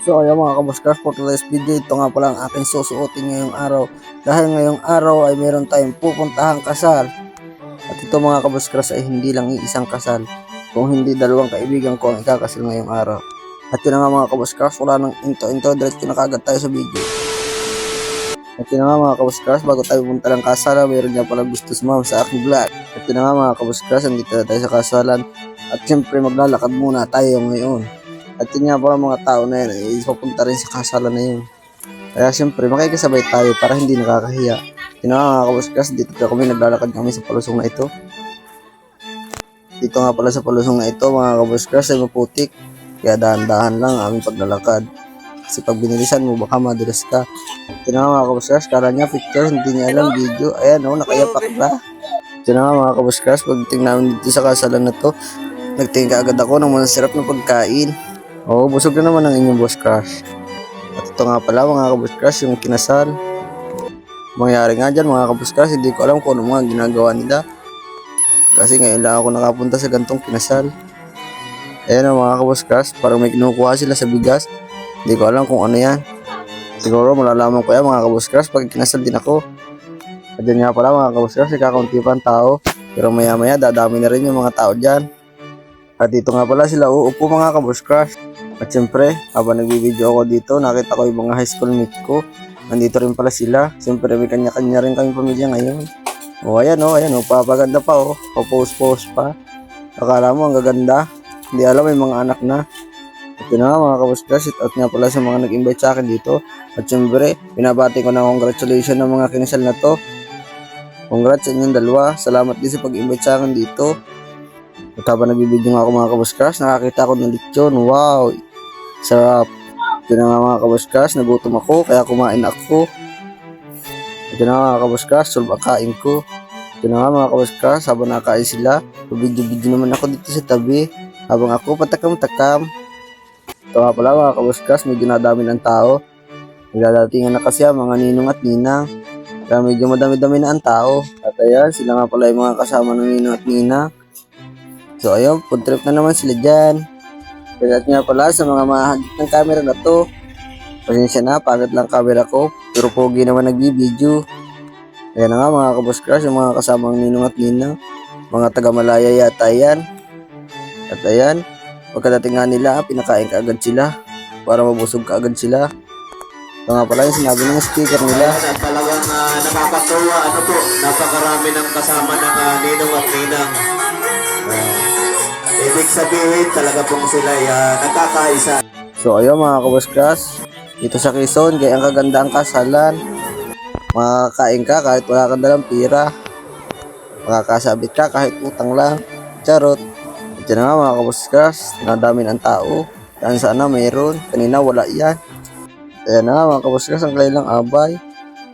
So ayun mga kabuskars, for today's video, ito nga pala ang aking susuotin ngayong araw. Dahil ngayong araw ay meron tayong pupuntahang kasal. At ito mga kabuskars ay hindi lang iisang kasal, kung hindi dalawang kaibigan ko ang ikakasal ngayong araw. At yun na nga mga kabuskars, wala nang into, diretso na kagad tayo sa video. At yun na nga mga kabuskars, bago tayo pumunta ng kasal, meron nga pala gusto sumama sa aking vlog. At yun na nga mga kabuskars, andito na tayo sa kasalan. At syempre maglalakad muna tayo ngayon. At yun nga pala mga tao na yun ay papunta rin sa kasalan na yun. Kaya syempre makikisabay tayo para hindi nakakahiya. Yun na nga mga kabuskars, dito kami naglalakad kami sa palusong na ito. Dito nga pala sa palusong na ito mga kabuskars ay maputik. Kaya dahan-dahan lang ang aming paglalakad. Kasi pag binilisan mo baka madulas ka. Ito na nga mga kabuskars, kala niya picture, hindi niya alam video. Ayan o, nakayapak na. Ito na nga mga kabuskars, pagdating namin dito sa kasalan na to, nagtingin ka agad ako ng masarap na pagkain. Oo, busog na naman ang inyong boss crush. At ito nga pala mga kaboss crush, yung kinasal. Mangyari nga dyan mga kaboss crush, hindi ko alam kung ano mga ginagawa nila. Kasi ngayon lang ako nakapunta sa gantong kinasal. Ayan o mga kaboss crush, parang may kinukuha sila sa bigas. Hindi ko alam kung ano yan. Siguro malalaman ko yan mga kaboss crush pag kinasal din ako. At dyan nga pala mga kaboss crush, kakaunti pa ang tao. Pero maya maya dadami na rin yung mga tao dyan. At dito nga pala sila uupo mga kaboss crush. At syempre, habang nagbibideo ako dito, nakita ko yung mga high school mate ko. Nandito rin pala sila. Syempre, may kanya-kanya rin kami pamilya ngayon. O, ayan o, papaganda pa o. Papost-post pa. Akala mo, ang gaganda. Hindi alam, may mga anak na. At yun na nga mga kabuskars, shout out nga pala sa mga nag-invite sa akin dito. At syempre, binabati ko na congratulations ng mga kinasal na to. Congrats sa inyong dalawa. Salamat din sa pag-invite sa akin dito. At habang nagbibideo nga ako mga kabuskars, nakakita ko ng lechon. Wow! Sarap. Ito na nga mga kabuskars, nagutom ako kaya kumain ako. Ito na nga mga kabuskars, solve ang kain ko. Ito na nga mga kabuskars, habang nakain sila, video naman ako dito sa tabi. Habang ako patakam-takam. Ito nga pala mga kabuskars, medyo nadami ng tao. Nagdadatingan na kasi ang mga ninong at ninang. Kaya medyo madami-dami na ang tao. At ayan, sila nga pala yung mga kasama ng ninong at ninang. So ayun, food trip na naman sila dyan. Kaya nga pala sa mga mahagit ng camera na to. Pasensya na, pagod lang camera ko. Pero pogi naman nagbibideo. Ayan na nga mga kaboss crush, yung mga kasamang ninong at ninang. Mga taga Malaya yata yan. At ayan, pagkadating nga nila, pinakain ka agad sila. Para mabusog ka agad sila. Ito nga pala yung sinabi ng speaker nila. At talagang nakakatuwa, napakarami ng kasama ng ninong at ninang. Ibig sabihin talaga pong sila nagkakaisa. So ayun mga kaboss crush, dito sa Quezon, kaya ang kaganda ang kasalan. Makakain ka kahit wala kang dalang pira. Makakasabit ka kahit utang lang. Charot. Ito na nga mga kaboss crush, nadami ng tao. Yan sana mayroon, kanina wala yan. Ayan na nga mga kaboss crush, ang kailang abay.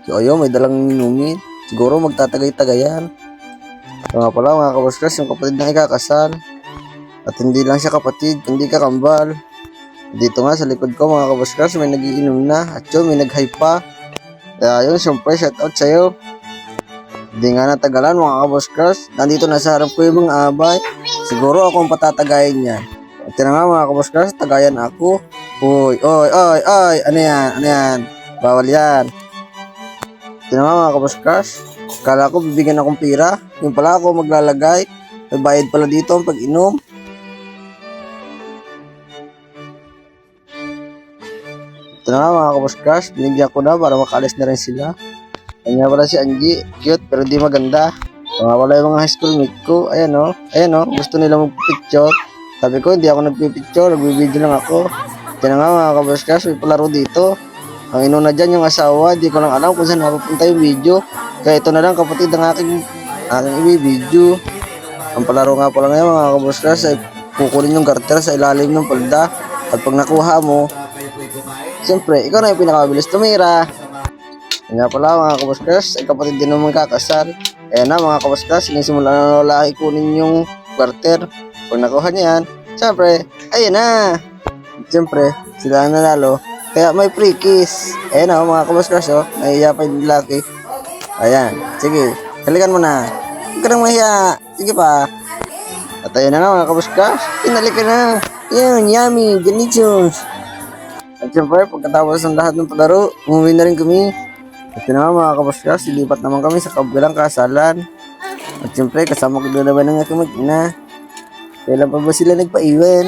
So ayun, may dalang inumin. Siguro magtatagay-tagayan. So nga pala mga kaboss crush, yung kapatid na ikakasal. At hindi lang siya kapatid, kundi kakambal. Dito nga sa likod ko mga kaboss crush, may nagiinom na. At yun, may nag-hype pa. Kaya yun, syempre, shout out sa'yo. Hindi nga natagalan mga kaboss crush. Nandito na sa harap ko yung mga abay. Siguro ako ang patatagayin niya. At yun nga mga kaboss crush, tagayan ako. Uy, ano yan? Bawal yan. At yun nga mga kaboss crush, kala ko bibigyan akong pira. Yung pala ako maglalagay. May bayad pala dito ang pag-inom. Ito na nga mga kaboss crush, binigyan ko na para makaalis na rin sila. Kanya pala si Angie, cute pero di maganda. Mga wala yung mga high school mate ko, ayan o, gusto nila magpipicture. Sabi ko hindi ako nagpipicture, nagbibideo lang ako. Ito na nga mga kaboss crush, may palaro dito. Ang inuna dyan yung asawa, di ko lang alam kung saan napapunta yung video. Kaya ito na lang kapatid ng aking i-video. Ang palaro nga pala ngayon mga kaboss crush ay kukunin yung garter sa ilalim ng palda. At pag nakuha mo, siyempre, ikaw na yung pinakabilis tumira. Kaya pala mga kaboss crush, ay kapatid din naman kakasal. Ayan na mga kaboss crush, sinisimula na lalaki kunin yung garter. Pag nakuha niya yan, siyempre, ayun na. Siyempre, sila ang nanalo. Kaya may free kiss. Ayan na mga kaboss crush, nahiya pa yung lalaki. Ayan, sige, halikan mo na. Huwag ka nang mahiya. Sige pa. At ayun na nga mga kaboss crush, pinalik ka na. Yan, yummy, delicious. At syempre, pagkatapos ng lahat ng palaro, umuwi na rin kami. Ito naman mga kabuskas, silipat naman kami sa kabilang kasalan. At syempre, kasama ko doon naman ng aking mag-ina. Kailan pa ba sila nagpaiwan?